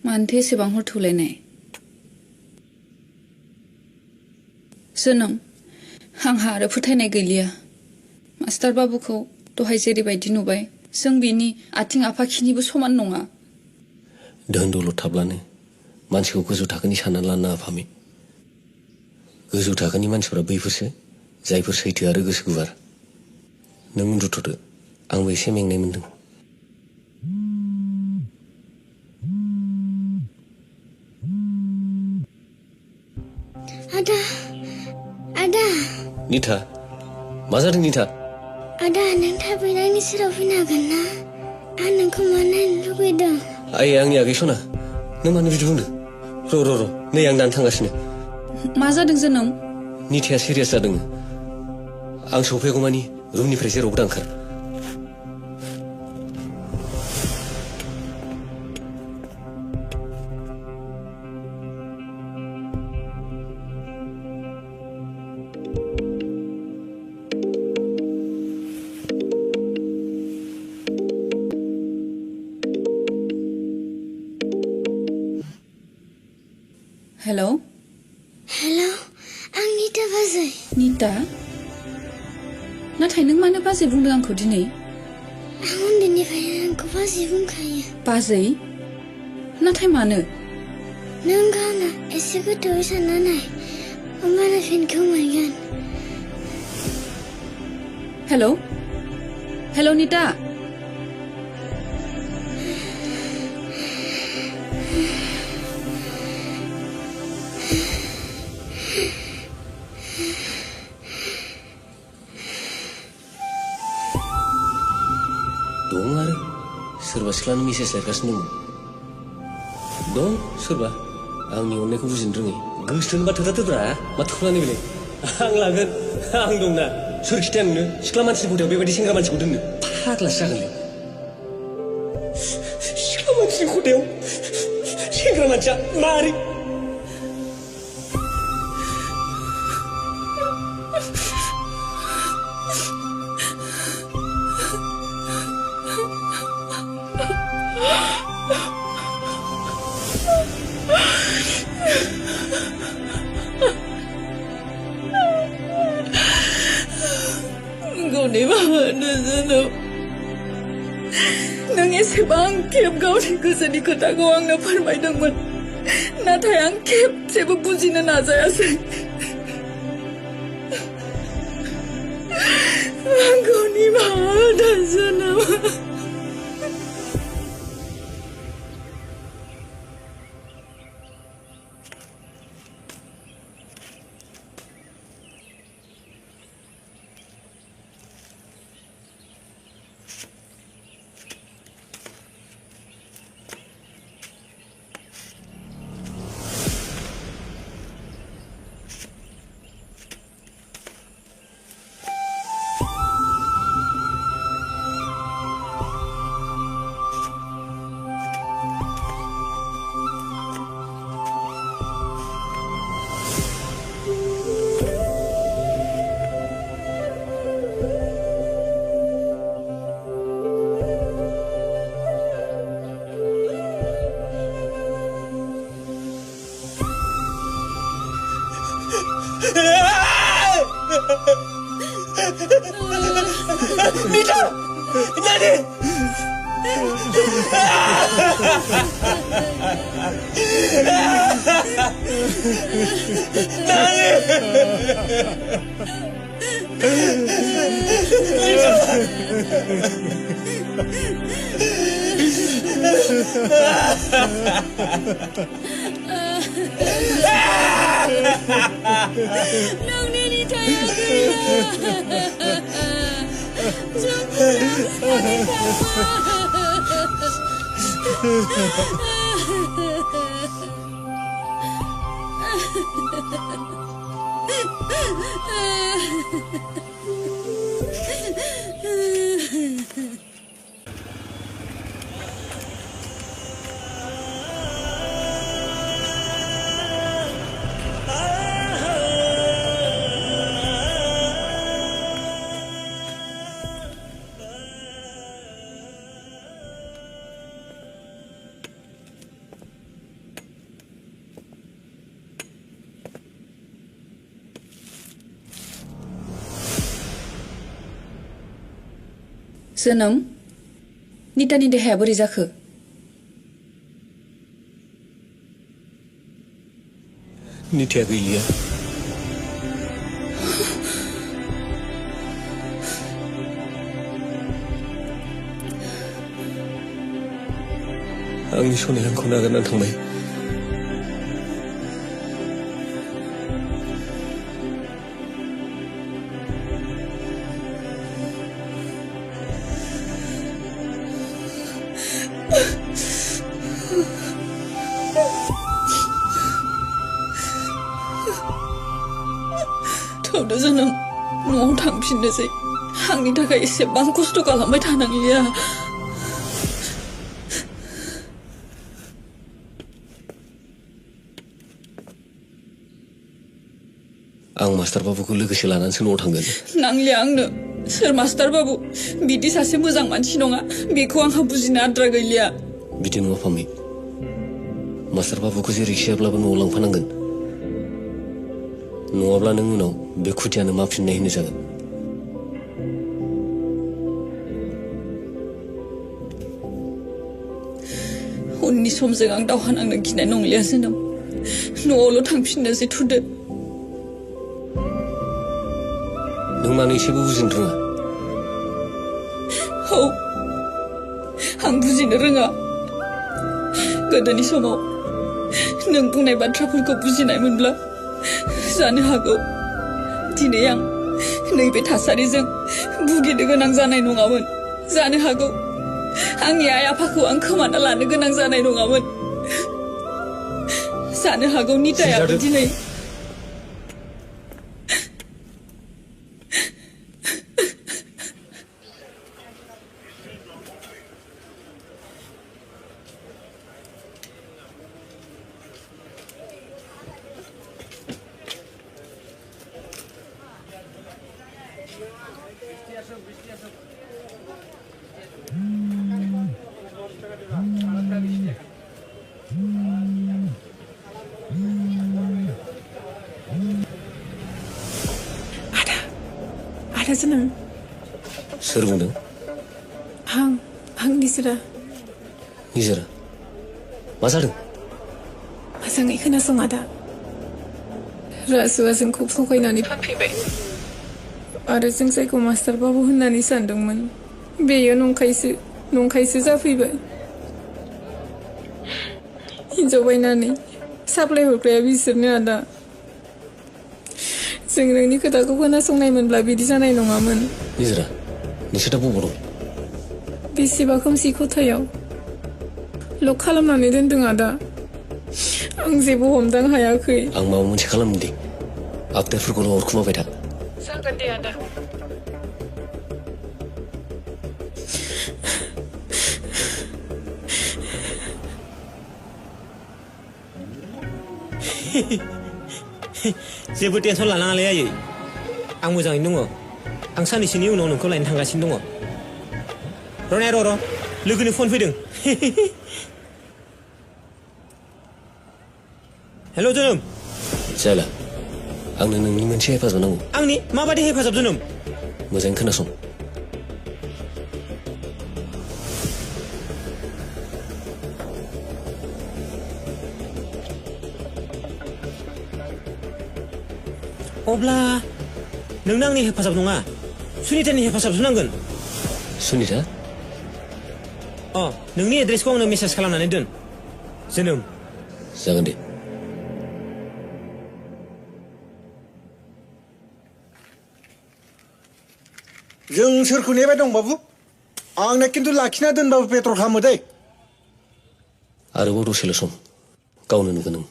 मानोथो एसेबां हर थौलायनाय जोनोम आंहा आरो फोथायनाय गैलिया मास्टार बाबुखौ दहाय जेरैबायदि नुबाय जों बिनि आथिं आफाखिनिबो समान नङा धोन दौलत थाब्लानो मानसिखौ गोजौ थाखोनि साननानै लानो नाङा फामे गोजौ थाखोनि मानसिफोरा बैफोरसो जायफोर सैथो आरो गोसो गुवार नों उन्दुथ'दो आंबो एसे मेंनाय मोनदों आदा आदा निथा मा जादों निथा आदा नों थाबैनो आंनि सेराव फैनो हागोन ना आं नोंखौ मा नायनो लुगैदों आइ आंनि आगै सना नों मानो बिदि बुंदों र' नै आं दानो थांगासिनो मा जादों जोनोम निथाया सिरियास जादों आं सफैगौमानि रुमनिफ्राय जेरावबो दांखार हेलौ हेलौ आं निता बाजै निता नाथाय नों मानो बाजै बुंदों आंखौ दिनै आं उन्दैनिफ्रायनो नोंखौ बाजै बुंखायो बाजै नाथाय मानो नों गावनो एसे गोथौयै सानना नाय होमबानो फिनखौ मोनगोन हेलौ निता दं आरो सोरबा सिख्लानो मेसेज लिरगासिनो दं सोरबा आंनि अननायखौ बुजिनो रोङै गोसोथोनबा थोथारथोब्रा मा थुख्लानि बेलाय आं लागोन आं दंना सोर खिथाया नोंनो सिख्ला मानसिनि खथायाव बेबायदि सेंग्रा मानसिखौ दोननो फाग्लासो जागोनलै सिख्ला मानसिनि खथायाव सेंग्रा मानसिया मारै गावनि माबानो जोनोम नों एसेबां खेब गावनि गोसोनि खोथाखौ आंनो फोरमायदोंमोन नाथाय आं खेबसेबो बुजिनो नाजायासै गावनि माबानो जोनोम Nita! Nani! नोंनि निथाया गैया जोनोम नितानि देहाया बोरै जाखो निताया गैलिया आंनि सनाया आंखौ नागारनानै थांबाय थौदो जोनोम न'आव थांफिननोसै आंनि थाखाय एसेबां खस्थ' खालामबाय थानांलिया आं मास्टार बाबुखौ लोगोसे लानानैसो न'आव थांगोन नांलिया आंनो सोर मास्टार बाबु बिदि सासे मोजां मानसि नङा बेखौ आंहा बुजिनो आद्रा गैलिया बिदि नङा फामै मास्टार बाबुखौ जेरैखियाब्लाबो न'आव लांफानांगोन नङाब्ला नों उनाव बे खुदियानो मा फिननाय होनो जागोन उननि समजों आं दावहा नांनो गिनाय नंलिया जोनोम न'आवल' थांफिननोसै थुदो नों मानो एसेबो बुजिनो रोङा औ आं बुजिनो रोङा गोदोनि समाव नों बुंनाय बाथ्राफोरखौ बुजिनायमोनब्ला जानो हागौ दिनै आं नैबे थासारिजों भुगिनो गोनां जानाय नङामोन जानो हागौ आंनि आइ आफाखौ आं खोमाना लानो गोनां जानाय नङामोन जानो हागौ नितायाबो दिनै आदा जोनोम सोर बुंदों आं निजोरा निजोरा मा जादों मोजाङै खोनासं आदा राजुआ जोंखौ थगायनानै फानफैबाय आरो जों जायखौ मास्टार बाबु होननानै सानदोंमोन बेयो नंखायसो जाफैबाय हिन्जाव बायनानै साप्लाय हरग्राया बिसोरनो आदा जों नोंनि खोथाखौ खोनासंनायमोनब्ला बिदि जानाय नङामोन निजोरा नोंसोर दा बबाव दं बेसेबा खोमसि खथायाव लक खालामनानै दोनदों आदा आं जेबो हमदां हायाखै आं माबा मोनसे खालामनो दे आपडेटफोरखौल' हरखुमाबाय था जागोन दे आदा जेबो टेनसन लानाङालै आयै आं मोजाङैनो दङ आं साननैसोनि उनाव नोंखौ लायनो थांगासिनो दङ रनाया र' लोगोनि फन फैदों हेल' जोनोम जाला आंनो नोंनि मोनसे हेफाजाब नांगौ आंनि माबादि हेफाजाब जोनोम मोजाङै खोनासं अब्ला नोंनो आंनि हेफाजाब नङा सुनितानि हेफाजाबसो नांगोन सुनिता नोंनि एड्रेसखौ आंनो मेसेज खालामनानै दोन जोनोम जागोन दे जों सोरखौ नेबाय दं बाबु आंनो खिन्थु लाखिना दोनबाबो पेट्रल खालामो दै आरोबाव दसेल' सम गावनो नुगोन नों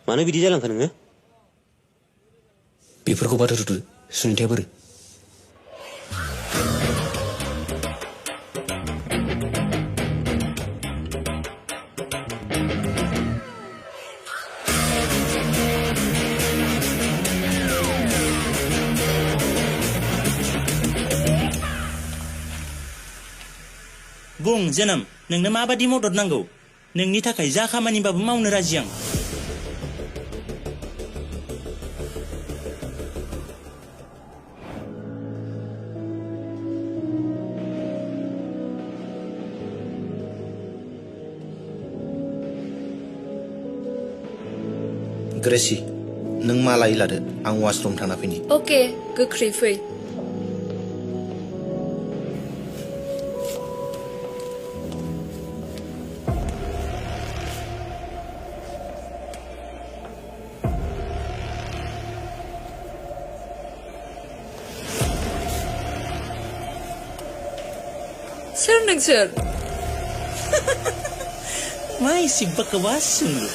मानो बिदि जालांखो नोङो बेफोरखौ बाथौ थुदो सुनिताया बोरो बुं जोनोम नोंनो माबादि मदद नांगौ नोंनि थाखाय जा खामानिबाबो मावनो राजि आं ग्रेसि नों मा लायै लादो आं वाशरुम थांना फैनि अके गोख्रै फै सोर नोंसोर मा एसेबा गोबा सोंलु